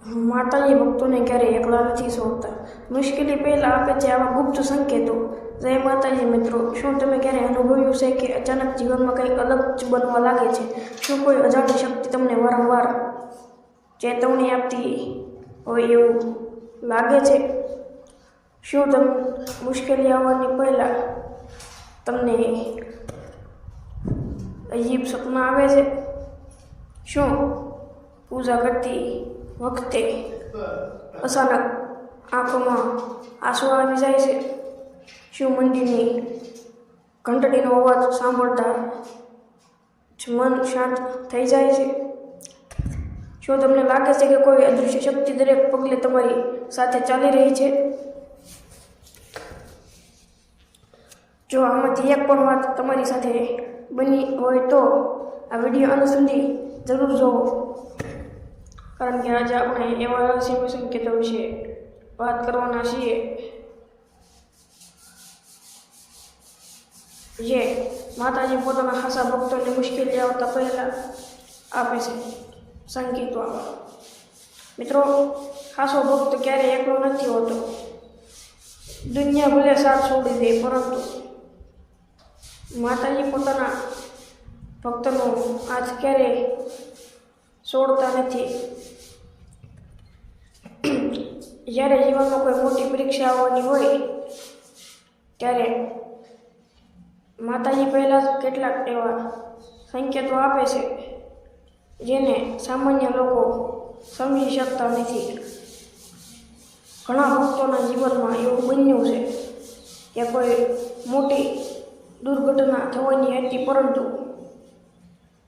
માતાજી ભક્તોને ક્યારેય એકલા નથી છોડતા. મુશ્કેલી પહેલાં આપે છે આવા ગુપ્ત સંકેતો. જય માતાજી મિત્રો, શું તમે ક્યારેય અનુભવ્યું છે કે અચાનક જીવનમાં કંઈક અલગ જ બનવા લાગે છે? શું કોઈ અજાણી શક્તિ તમને વારંવાર ચેતવણી આપતી હોય એવું લાગે છે? શું મુશ્કેલી આવવાની પહેલાં તમને અજીબ સપના આવે છે? શું પૂજા કરતી વખતે અચાનક આંખોમાં આંસુ આવી જાય છે? શું મંદિરની ઘંટડીનો અવાજ સાંભળતા જ મન શાંત થઈ જાય છે? શું તમને લાગે છે કે કોઈ અદૃશ્ય શક્તિ દરેક પગલે તમારી સાથે ચાલી રહી છે? જો આમાંથી એક પણ વાત તમારી સાથે બની હોય તો આ વિડીયો અંત સુધી જરૂર જોવો, કારણ કે આજે આપણે એવા રહસ્યમય સંકેતો વિશે વાત કરવાના છીએ જે માતાજી પોતાના ખાસા ભક્તોને મુશ્કેલી આવતા પહેલા આપે છે સંકેતો. મિત્રો, ખાસો ભક્ત ક્યારેય એકલો નથી હોતો. દુનિયા ભલે સાથ છોડી દે, પરંતુ માતાજી પોતાના ભક્તનો હાથ ક્યારેય છોડતા નથી. જ્યારે જીવનમાં કોઈ મોટી પરીક્ષા આવવાની હોય ત્યારે માતાજી પહેલાં જ કેટલાક એવા સંકેતો આપે છે જેને સામાન્ય લોકો સમજી શકતા નથી. ઘણા ભક્તોના જીવનમાં એવું બન્યું છે કે કોઈ મોટી દુર્ઘટના થવાની હતી, પરંતુ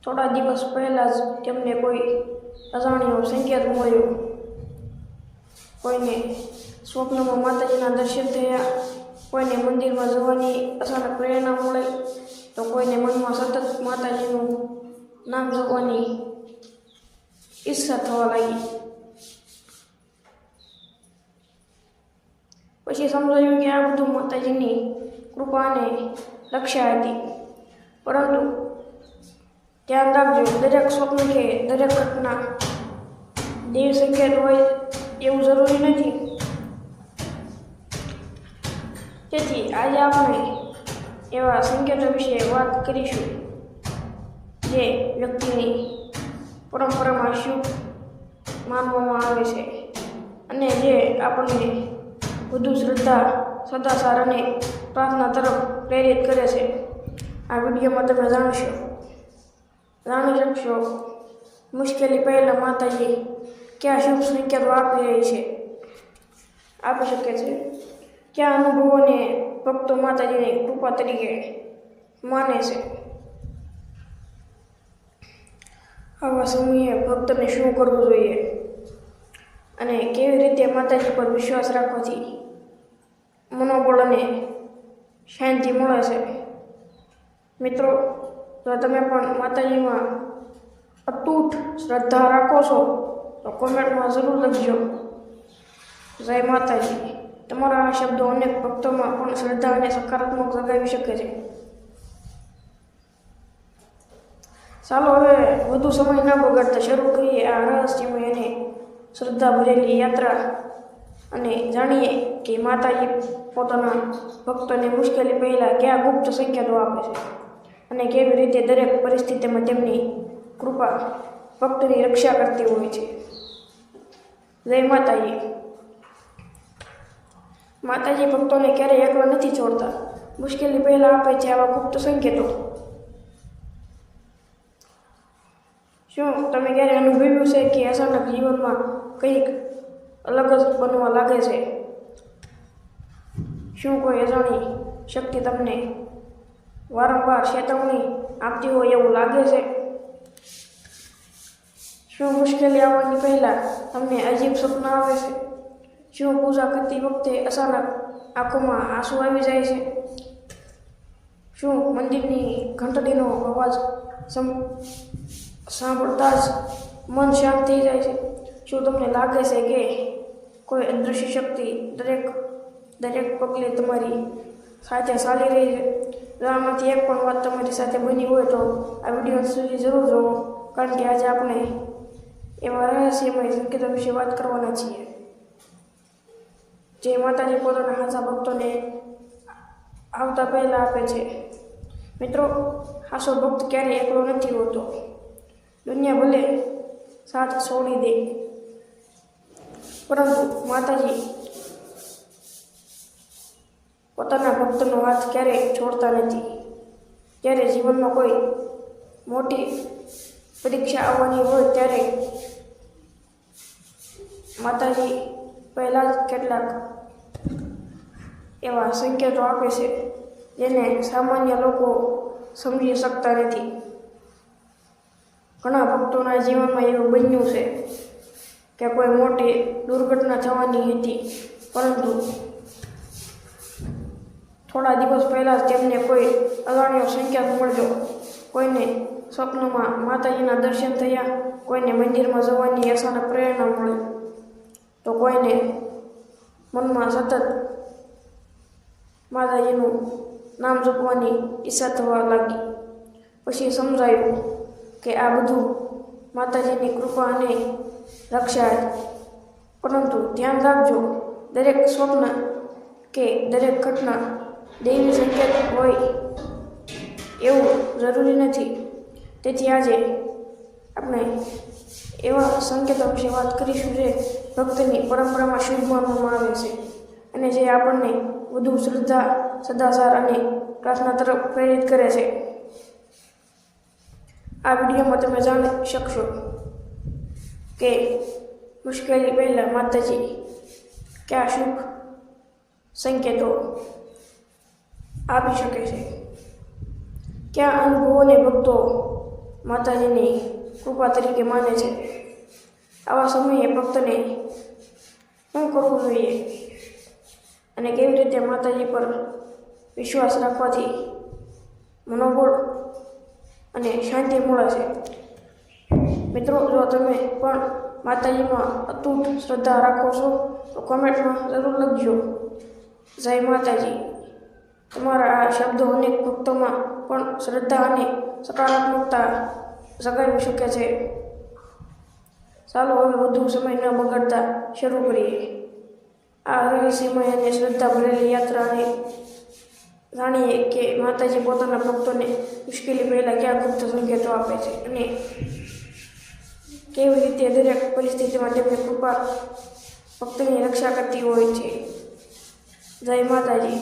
થોડા દિવસ પહેલાં જ તેમને કોઈ અજાણ્યો સંકેત મળ્યો. કોઈને સ્વપ્નમાં માતાજીના દર્શન થયા, કોઈને મંદિરમાં જવાની અચાનક પ્રેરણા મળે, તો કોઈને મનમાં સતત માતાજીનું નામ જપવાની ઈચ્છા થવા લાગી. પછી સમજાયું કે આ બધું માતાજીની કૃપા અને રક્ષા હતી. પરંતુ ધ્યાન રાખજો, દરેક સ્વપ્ન કે દરેક ઘટના દેવ સંકેત હોય એવું જરૂરી નથી. તેથી આજે આપણે એવા સંકેતો વિશે વાત કરીશું જે વ્યક્તિની પરંપરામાં શુભ માનવામાં આવે છે અને જે આપણને વધુ શ્રદ્ધા, સદાચાર અને પ્રાર્થના તરફ પ્રેરિત કરે છે. આ વિડીયોમાં તમે જાણી શકશો મુશ્કેલી પહેલાં માતાજી કયા શુભ સંકેતો આપી શકે છે, કયા અનુભવોને ભક્તો માતાજીની કૃપા તરીકે માને છે. આવા સમયે ભક્તને શું કરવું જોઈએ અને કેવી રીતે માતાજી પર વિશ્વાસ રાખવાથી મનોબળ અને શાંતિ મળે છે. મિત્રો, જો તમે પણ માતાજીમાં અતૂટ શ્રદ્ધા રાખો છો તો કોમેન્ટમાં જરૂર લખજો જય માતાજી. તમારા આ શબ્દો અનેક ભક્તોમાં પણ શ્રદ્ધા અને સકારાત્મક લગાવી શકે છે. ચાલો હવે વધુ સમય ન બગાડતા શરૂ કરીએ આ રહસ્યમય અને શ્રદ્ધા ભરેલી યાત્રા અને જાણીએ કે માતાજી પોતાના ભક્તોને મુશ્કેલી પહેલાં કયા ગુપ્ત સંકેતો આપે છે અને કેવી રીતે દરેક પરિસ્થિતિમાં તેમની કૃપા ભક્તની રક્ષા કરતી હોય છે. જય માતાજી. માતાજી ભક્તોને ક્યારેય એકલા નથી છોડતા. મુશ્કેલી પહેલાં આપે છે આવા ગુપ્ત સંકેતો. શું તમે ક્યારે અનુભવ્યું છે કે અચાનક જીવનમાં કંઈક અલગ જ બનવા લાગે છે? શું કોઈ અજાણી શક્તિ તમને વારંવાર ચેતવણી આપતી હોય એવું લાગે છે? શું મુશ્કેલી આવવાની પહેલાં તમને અજીબ સપના આવે છે? શું પૂજા કરતી વખતે અચાનક આંખોમાં આંસુ આવી જાય છે? શું મંદિરની ઘંટડીનો અવાજ સાંભળતા જ મન શાંત થઈ જાય છે? શું તમને લાગે છે કે કોઈ અદૃશ્ય શક્તિ દરેક પગલે તમારી સાથે ચાલી રહી છે? જો આમાંથી એક પણ વાત તમારી સાથે બની હોય તો આ વિડીયો સુધી જરૂર જોવો, કારણ કે આજે આપણે એવા રહસ્યમય સંકેતો વિશે વાત કરવાના છીએ, જે માતાજી પોતાના હાચા ભક્તોને આવતા પહેલા આપે છે. મિત્રો, હાચો ભક્ત ક્યારેય એકલો નથી હોતો. દુનિયા ભલે સાથ છોડી દે, પરંતુ માતાજી પોતાના ભક્તનો હાથ ક્યારેય છોડતા નથી. જ્યારે જીવનમાં કોઈ મોટી પરીક્ષા આવવાની હોય ત્યારે માતાજી પહેલાં જ કેટલાક એવા સંકેતો આપે છે જેને સામાન્ય લોકો સમજી શકતા નથી. ઘણા ભક્તોના જીવનમાં એવું બન્યું છે કે કોઈ મોટી દુર્ઘટના થવાની હતી, પરંતુ થોડા દિવસ પહેલાં જ તેમને કોઈ અજાણ્યો સંકેત મળ્યો. કોઈને સ્વપ્નમાં માતાજીના દર્શન થયા, કોઈને મંદિરમાં જવાની અચાનક પ્રેરણા મળી, તો કોઈને મનમાં સતત માતાજીનું નામ જપવાની ઈચ્છા થવા લાગી. પછી સમજાયું કે આ બધું માતાજીની કૃપા અને રક્ષા છે. પરંતુ ધ્યાન રાખજો, દરેક સ્વપ્ન કે દરેક ઘટના દૈવી સંકેત હોય એવું જરૂરી નથી. તેથી આજે આપણે એવા સંકેતો વિશે વાત કરીશું જે ભક્તની પરંપરામાં શુભ માનવામાં આવે છે અને જે આપણને વધુ શ્રદ્ધા, સદાચાર અને પ્રાર્થના તરફ પ્રેરિત કરે છે. આ વિડીયોમાં તમે જાણી શકશો કે મુશ્કેલી પહેલાં માતાજી કયા શુભ સંકેતો આપી શકે છે, કયા અનુભવોને ભક્તો માતાજીની કૃપા તરીકે માને છે. આવા સમયે ભક્તને શું કરવું જોઈએ અને કેવી રીતે માતાજી પર વિશ્વાસ રાખવાથી મનોબળ અને શાંતિ મળે છે. મિત્રો, જો તમે પણ માતાજીમાં અતૂટ શ્રદ્ધા રાખો છો તો કોમેન્ટમાં જરૂર લખજો, જય માતાજી. તમારા આ શબ્દો અનેક ભક્તોમાં પણ શ્રદ્ધા અને સકારાત્મકતા જગાવી શકે છે. ચાલો હવે વધુ સમય ન બગાડતા શરૂ કરીએ આ રહસ્યમય અને શ્રદ્ધા ભરેલી યાત્રાને. જાણીએ કે માતાજી પોતાના ભક્તોને મુશ્કેલી પહેલાં કયા ગુપ્ત સંકેતો આપે છે અને કેવી રીતે દરેક પરિસ્થિતિમાં તેમની કૃપા ભક્તની રક્ષા કરતી હોય છે. જય માતાજી.